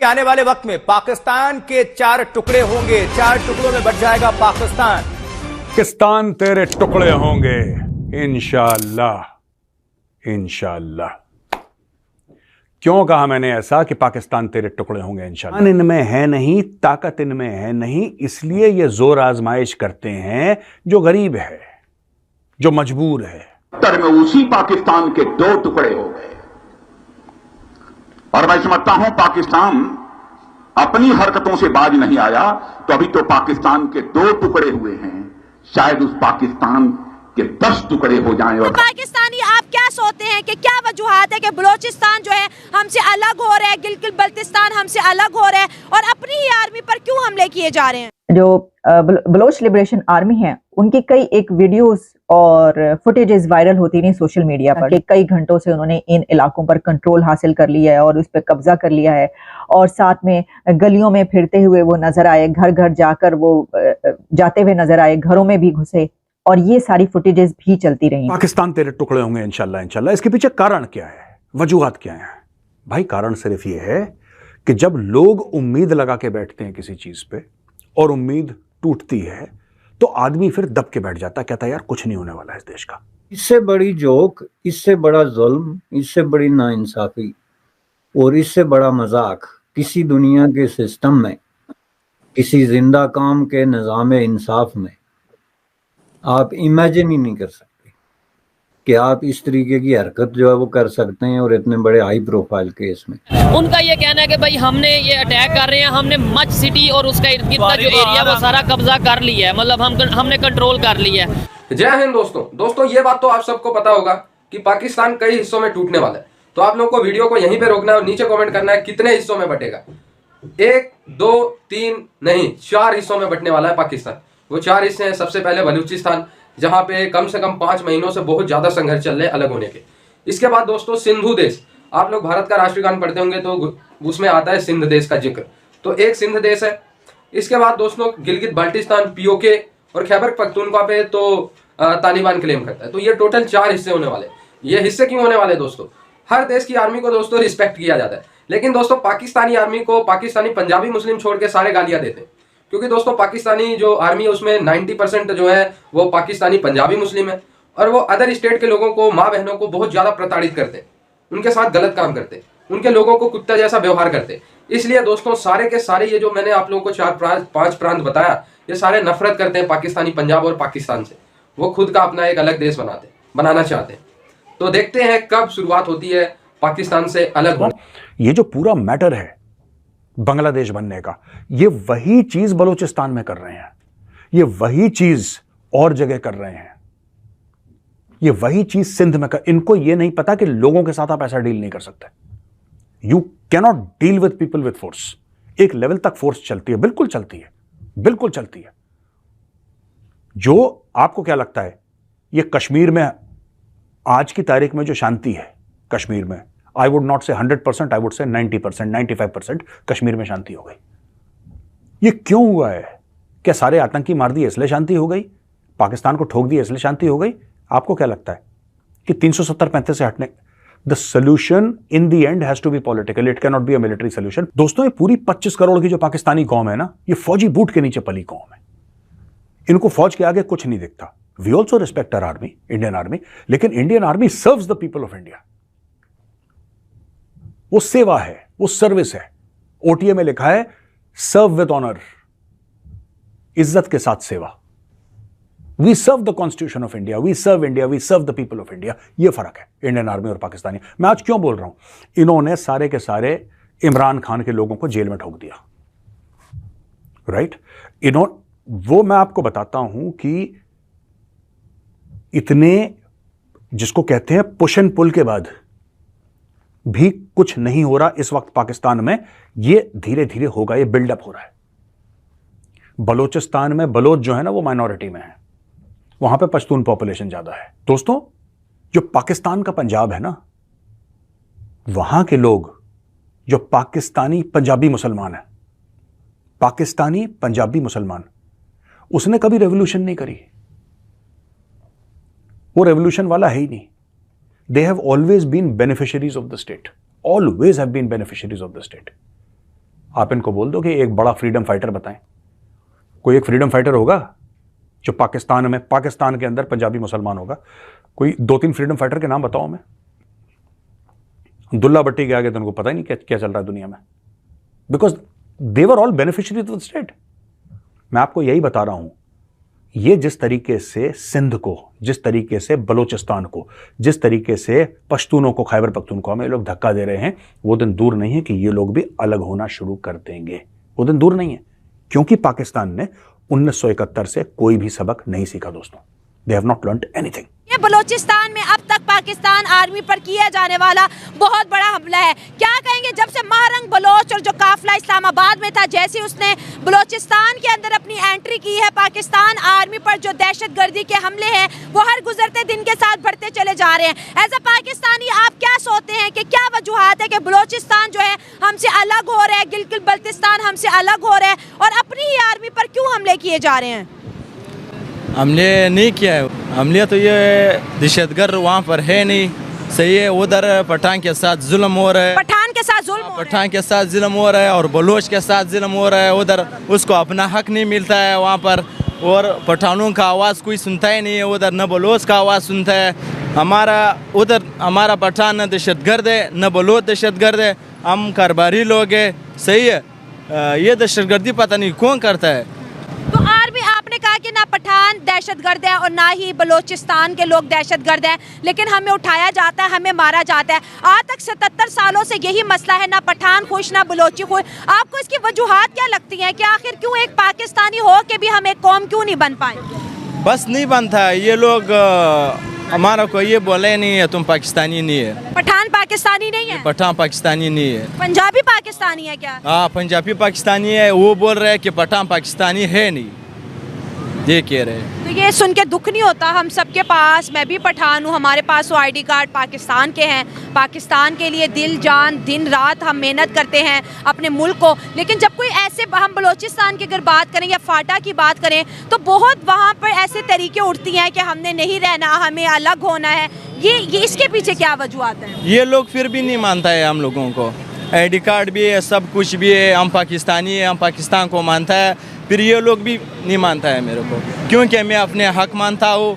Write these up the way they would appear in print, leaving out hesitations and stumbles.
आने वाले वक्त में पाकिस्तान के 4 टुकड़े होंगे, 4 टुकड़ों में बट जाएगा पाकिस्तान। पाकिस्तान तेरे टुकड़े होंगे इंशाअल्लाह इंशाअल्लाह। क्यों कहा मैंने ऐसा कि पाकिस्तान तेरे टुकड़े होंगे इंशाअल्लाह? इनमें है नहीं, ताकत इनमें है नहीं, इसलिए ये जोर आजमाइश करते हैं जो गरीब है, जो मजबूर है। उत्तर में उसी पाकिस्तान के 2 टुकड़े हो गए और मैं समझता हूं पाकिस्तान अपनी हरकतों से बाज नहीं आया तो अभी तो पाकिस्तान के 2 टुकड़े हुए हैं, शायद उस पाकिस्तान के 10 टुकड़े हो जाएं। और पाकिस्तानी आप क्या सोचते हैं कि क्या वजूहात है कि बलोचिस्तान जो है हमसे अलग हो रहा है, गिलगित बल्तिस्तान हमसे अलग हो रहा है और अपनी ही आर्मी पर क्यों हमले किए जा रहे हैं? जो बलोच लिबरेशन आर्मी है उनकी कई एक वीडियोस और फुटेजेस वायरल होती रही सोशल मीडिया पर कि कई घंटों से उन्होंने इन इलाकों पर कंट्रोल हासिल कर लिया है और उस पर कब्जा कर लिया है और साथ में गलियों में फिरते हुए वो नजर आए, घर घर जाकर वो जाते हुए नजर आए, घरों में भी घुसे और ये सारी फुटेजेस भी चलती रही। पाकिस्तान तेरे टुकड़े होंगे इंशाल्लाह इंशाल्लाह। इसके पीछे कारण क्या है, वजूहात क्या है? भाई कारण सिर्फ ये है कि जब लोग उम्मीद लगा के बैठते हैं किसी चीज पे और उम्मीद टूटती है तो आदमी फिर दब के बैठ जाता है, कहता है यार कुछ नहीं होने वाला है इस देश का। इससे बड़ी जोक, इससे बड़ा जुल्म, इससे बड़ी नाइंसाफी और इससे बड़ा मजाक किसी दुनिया के सिस्टम में, किसी जिंदा काम के निज़ाम इंसाफ में आप इमेजिन ही नहीं कर सकते कि आप इस तरीके की हरकत जो है वो कर सकते हैं और इतने बड़े हाई प्रोफाइल केस में। उनका ये कहना है कि भाई हमने ये अटैक कर रहे हैं, हमने मच सिटी और उसका इर्द गिर्द का जो एरिया वो सारा कब्जा कर लिया है, मतलब हमने कंट्रोल कर लिया है। जय हिंद दोस्तों, ये बात तो आप सबको पता होगा कि पाकिस्तान कई हिस्सों में टूटने वाला है। तो आप लोगों को वीडियो को यहीं पे रोकना है और नीचे कमेंट करना है कितने हिस्सों में बटेगा। 1 2 3 नहीं 4 हिस्सों में बटने वाला है पाकिस्तान। वो 4 हिस्से हैं। सबसे पहले बलूचिस्तान, जहां पे कम से कम 5 महीनों से बहुत ज्यादा संघर्ष चल रहे हैं अलग होने के। इसके बाद दोस्तों सिंधु देश, आप लोग भारत का राष्ट्रगान पढ़ते होंगे तो उसमें आता है सिंध देश का जिक्र, तो एक सिंध देश है। इसके बाद दोस्तों गिलगित बाल्टिस्तान, पीओके और खैबर पख्तूनख्वा पे तो तालिबान क्लेम करता है। तो ये टोटल 4 हिस्से होने वाले। ये हिस्से क्यों होने वाले दोस्तों? हर देश की आर्मी को दोस्तों रिस्पेक्ट किया जाता है, लेकिन दोस्तों पाकिस्तानी आर्मी को पाकिस्तानी पंजाबी मुस्लिम छोड़ के सारे गालियां देते हैं, क्योंकि दोस्तों पाकिस्तानी जो आर्मी है उसमें 90% जो है वो पाकिस्तानी पंजाबी मुस्लिम है और वो अदर स्टेट के लोगों को, माँ बहनों को बहुत ज्यादा प्रताड़ित करते हैं, उनके साथ गलत काम करते हैं, उनके लोगों को कुत्ता जैसा व्यवहार करते हैं। इसलिए दोस्तों सारे के सारे ये जो मैंने आप लोगों को 4-5 प्रांत बताया, ये सारे नफरत करते हैं पाकिस्तानी पंजाब और पाकिस्तान से। वो खुद का अपना एक अलग देश बनाना चाहते हैं। तो देखते हैं कब शुरुआत होती है पाकिस्तान से अलग होने। ये जो पूरा मैटर है बांग्लादेश बनने का, ये वही चीज बलूचिस्तान में कर रहे हैं, ये वही चीज और जगह कर रहे हैं, ये वही चीज सिंध में कर। इनको ये नहीं पता कि लोगों के साथ आप ऐसा डील नहीं कर सकते। You cannot deal with people with force. एक लेवल तक फोर्स चलती है, बिल्कुल चलती है, बिल्कुल चलती है। जो आपको क्या लगता है ये कश्मीर में आज की तारीख में जो शांति है कश्मीर में, आई वुड नॉट से 100%, आई वुड से 90%, 95% कश्मीर में शांति हो गई। ये क्यों हुआ है? क्या सारे आतंकी मार दिए इसलिए शांति हो गई? पाकिस्तान को ठोक दिया इसलिए शांति हो गई? आपको क्या लगता है कि 370-35 से हटने? The solution in the end has to be political, it can not be a military solution. दोस्तों ये पूरी 25 करोड़ की जो पाकिस्तानी कौम है ना, ये फौजी बूट के नीचे पली कौम है। इनको फौज के आगे कुछ नहीं दिखता। We also respect our army, Indian army, लेकिन Indian army serves the people of India. वो सेवा है, वो सर्विस है। ओटीए में लिखा है सर्व विद ऑनर, इज्जत के साथ सेवा। We serve the constitution of India, we serve India, we serve the people of India. ये फर्क है इंडियन आर्मी और पाकिस्तानी। मैं आज क्यों बोल रहा हूं? इन्होंने सारे के सारे इमरान खान के लोगों को जेल में ठोक दिया, राइट? वो मैं आपको बताता हूं कि इतने जिसको कहते हैं पुश एंड पुल के बाद भी कुछ नहीं हो रहा इस वक्त पाकिस्तान में। ये धीरे धीरे होगा, ये बिल्डअप हो रहा है। बलोचिस्तान में बलोच जो है ना वो माइनॉरिटी में है, वहां पे पश्तून पॉपुलेशन ज्यादा है। दोस्तों जो पाकिस्तान का पंजाब है ना, वहां के लोग जो पाकिस्तानी पंजाबी मुसलमान है, पाकिस्तानी पंजाबी मुसलमान, उसने कभी रेवोल्यूशन नहीं करी। वो रेवोल्यूशन वाला है ही नहीं। They have always been beneficiaries of the state. Always have been beneficiaries of the state. आप इनको बोल दो कि एक बड़ा फ्रीडम फाइटर बताएं। कोई एक फ्रीडम फाइटर होगा जो पाकिस्तान के अंदर पंजाबी मुसलमान होगा। कोई 2-3 फ्रीडम फाइटर के नाम बताओ मैं। दुल्ला भट्टी के आगे तो उनको पता ही नहीं क्या चल रहा है दुनिया में, because they were all beneficiary of the state. मैं आपको यही बता रहा हूं, ये जिस तरीके से सिंध को, जिस तरीके से बलोचिस्तान को, जिस तरीके से पश्तूनों को, खैबर पख्तूनख्वा में लोग धक्का दे रहे हैं, वो दिन दूर नहीं है कि ये लोग भी अलग होना शुरू कर देंगे। वो दिन दूर नहीं है, क्योंकि पाकिस्तान ने 1971 से कोई भी सबक नहीं सीखा दोस्तों। They have not learned anything. ये बलूचिस्तान में अब तक पाकिस्तान आर्मी पर किया जाने वाला बहुत बड़ा हमला है। क्या कहेंगे, जब से महारंग बलोच और जो काफिला इस्लामाबाद में था, जैसे उसने बलूचिस्तान के अंदर अपनी एंट्री की है, पाकिस्तान आर्मी पर जो दहशतगर्दी के हमले हैं वो हर गुजरते दिन के साथ बढ़ते चले जा रहे हैं। एज अ पाकिस्तानी आप क्या सोचते हैं कि क्या वजूहात है कि बलूचिस्तान जो है हमसे अलग हो रहा है, गिलगित बल्तिस्तान हमसे अलग हो रहा है, और अपनी ही आर्मी पर क्यों हमले किए जा रहे हैं? हमले नहीं किया है, हमले तो ये दहशतगर्द वहाँ पर है नहीं, सही है। उधर पठान के साथ जुल्म हो रहा है, पठान के साथ जुल्म हो रहा है, पठान के साथ जुल्म हो रहा है और बलोच के साथ जुल्म हो रहा है। उधर उसको अपना हक नहीं मिलता है वहाँ पर, और पठानों का आवाज़ कोई सुनता ही नहीं है उधर, न बलोच का आवाज़ सुनता है। उधर हमारा पठान न दहशतगर्द है न बलोच दहशतगर्द है, हम कारोबारी लोग हैं, सही है। ये दहशतगर्दी पता नहीं कौन करता है। तो आर्मी, आपने कहा कि ना पठान दहशतगर्द है और ना ही बलूचिस्तान के लोग दहशतगर्द हैं, लेकिन हमें उठाया जाता है, हमें मारा जाता है। आज तक 77 सालों से यही मसला है, ना पठान खुश ना बलोची खुश। आपको इसकी वजूहात क्या लगती हैं कि आखिर क्यों एक पाकिस्तानी हो के भी हम एक कौम क्यों नहीं बन पाए? बस नहीं बनता। ये लोग हमारा को ये बोले नहीं है तुम पाकिस्तानी नहीं है। पठान पाकिस्तानी नहीं है, पठान पाकिस्तानी नहीं है, पंजाबी पाकिस्तानी है क्या? हाँ पंजाबी पाकिस्तानी है। वो बोल रहे हैं कि पठान पाकिस्तानी है नहीं, ये कह रहे हैं। तो ये सुन के दुख नहीं होता? हम सबके पास, मैं भी पठान हूँ, हमारे पास वो ID कार्ड पाकिस्तान के हैं, पाकिस्तान के लिए दिल जान दिन रात हम मेहनत करते हैं अपने मुल्क को। लेकिन जब कोई ऐसे, हम बलूचिस्तान की अगर बात करें या फाटा की बात करें, तो बहुत वहाँ पर ऐसे तरीके उठती हैं कि हमने नहीं रहना, हमें अलग होना है। ये इसके पीछे क्या वजूहत है? ये लोग फिर भी नहीं मानता है हम लोगों को। ID कार्ड भी है, सब कुछ भी है, हम पाकिस्तानी है, हम पाकिस्तान को मानता है, फिर ये लोग भी नहीं मानता है मेरे को, क्योंकि मैं अपने हक मानता हूँ,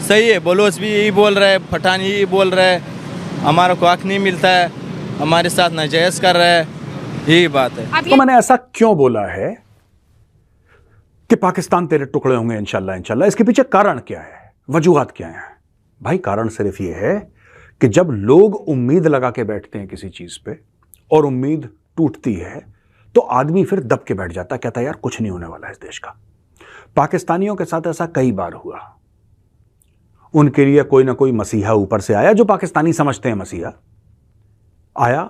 सही है। बलोच भी यही बोल रहे हैं, पठान यही बोल रहे हैं, हमारा को हक नहीं मिलता है, हमारे साथ नाजायज़ कर रहे हैं, यही बात है। तो मैंने ऐसा क्यों बोला है कि पाकिस्तान तेरे टुकड़े होंगे इंशाल्लाह इंशाल्लाह? इसके पीछे कारण क्या है, वजूहात क्या है? भाई कारण सिर्फ ये है कि जब लोग उम्मीद लगा के बैठते हैं किसी चीज पे और उम्मीद टूटती है, तो आदमी फिर दब के बैठ जाता, कहता है यार कुछ नहीं होने वाला इस देश का। पाकिस्तानियों के साथ ऐसा कई बार हुआ। उनके लिए कोई ना कोई मसीहा ऊपर से आया, जो पाकिस्तानी समझते हैं मसीहा आया,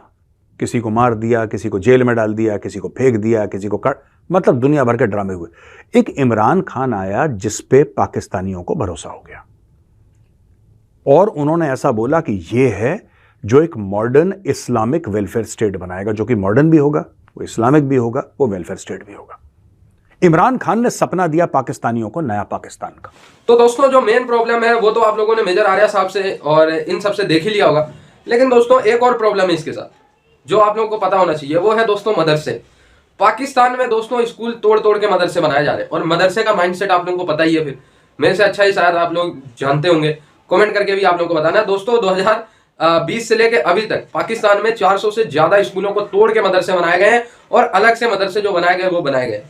किसी को मार दिया, किसी को जेल में डाल दिया, किसी को फेंक दिया, किसी को मतलब दुनिया भर के ड्रामे हुए। एक इमरान खान आया जिस पे पाकिस्तानियों को भरोसा हो गया, और उन्होंने ऐसा बोला कि ये है जो एक मॉडर्न इस्लामिक वेलफेयर स्टेट बनाएगा, जो कि मॉडर्न भी होगा, वो इस्लामिक भी होगा, वो वेलफेयर स्टेट भी होगा। इमरान खान ने सपना दिया पाकिस्तानियों को नया पाकिस्तान का। तो दोस्तों जो मेन प्रॉब्लम है वो तो आप लोगों ने मेजर आर्या साहब से और इन सब से देख ही लिया होगा, लेकिन दोस्तों एक और प्रॉब्लम है इसके साथ जो आप लोगों को पता होना चाहिए, वो है दोस्तों मदरसे। पाकिस्तान में दोस्तों स्कूल तोड़ तोड़ के मदरसे बनाए जा रहे हैं, और मदरसे का माइंडसेट आप लोगों को पता ही है, फिर मेरे से अच्छा ही शायद आप लोग जानते होंगे, कमेंट करके भी आप लोगों को बताना है। दोस्तों 2020 से लेकर अभी तक पाकिस्तान में 400 से ज्यादा स्कूलों को तोड़ के मदरसे बनाए गए हैं, और अलग से मदरसे जो बनाए गए वो बनाए गए।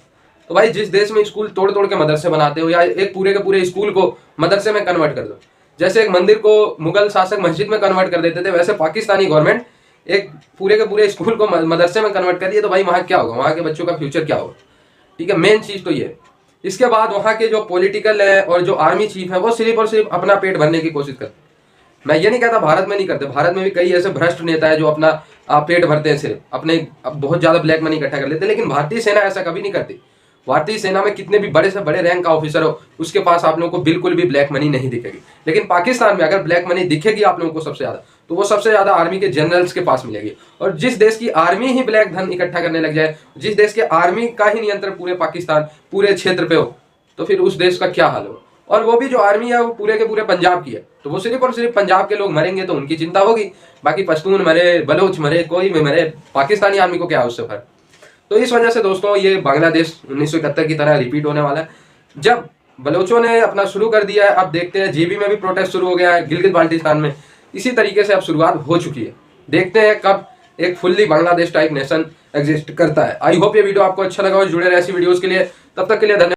तो भाई जिस देश में स्कूल तोड़ तोड़ के मदरसे बनाते हो, या एक पूरे के पूरे स्कूल को मदरसे में कन्वर्ट कर दो, जैसे एक मंदिर को मुगल शासक मस्जिद में कन्वर्ट कर देते थे, वैसे पाकिस्तानी गवर्नमेंट एक पूरे के पूरे स्कूल को मदरसे में कन्वर्ट कर दिए, तो भाई वहाँ क्या होगा, वहाँ के बच्चों का फ्यूचर क्या होगा? ठीक है, मेन चीज तो ये। इसके बाद वहाँ के जो पॉलिटिकल है और जो आर्मी चीफ है, वो सिर्फ और सिर्फ अपना पेट भरने की कोशिश करते। मैं ये नहीं कहता भारत में नहीं करते, भारत में भी कई ऐसे भ्रष्ट नेता है जो अपना पेट भरते हैं, सिर्फ अपने बहुत ज्यादा ब्लैक मनी इकट्ठा कर लेते हैं, लेकिन भारतीय सेना ऐसा कभी नहीं करती। भारतीय सेना में कितने भी बड़े से बड़े रैंक का ऑफिसर हो, उसके पास आप लोगों को बिल्कुल भी ब्लैक मनी नहीं दिखेगी। लेकिन पाकिस्तान में अगर ब्लैक मनी दिखेगी आप लोगों को सबसे ज्यादा, तो वो सबसे ज्यादा आर्मी के जनरल्स के पास मिलेगी। और जिस देश की आर्मी ही ब्लैक धन इकट्ठा करने लग जाए, जिस देश के आर्मी का ही नियंत्रण पूरे पाकिस्तान पूरे क्षेत्र पे हो, तो फिर उस देश का क्या हाल हो। और वो भी जो आर्मी है वो पूरे के पूरे पंजाब की है, तो वो सिर्फ और सिर्फ पंजाब के लोग मरेंगे तो उनकी चिंता होगी, बाकी पश्तून मरे, बलोच मरे, कोई भी मरे, पाकिस्तानी आर्मी को क्या है उससे फर्क। तो इस वजह से दोस्तों ये बांग्लादेश 1971 की तरह रिपीट होने वाला है। जब बलोचों ने अपना शुरू कर दिया है, अब देखते हैं जीबी में भी प्रोटेस्ट शुरू हो गया है, गिलगित बाल्टिस्तान में इसी तरीके से अब शुरुआत हो चुकी है। देखते हैं कब एक fully Bangladesh type nation exist करता है। आई होप ये वीडियो आपको अच्छा लगा हो। जुड़े रहे ऐसी वीडियोस के लिए, तब तक के लिए धन्यवाद।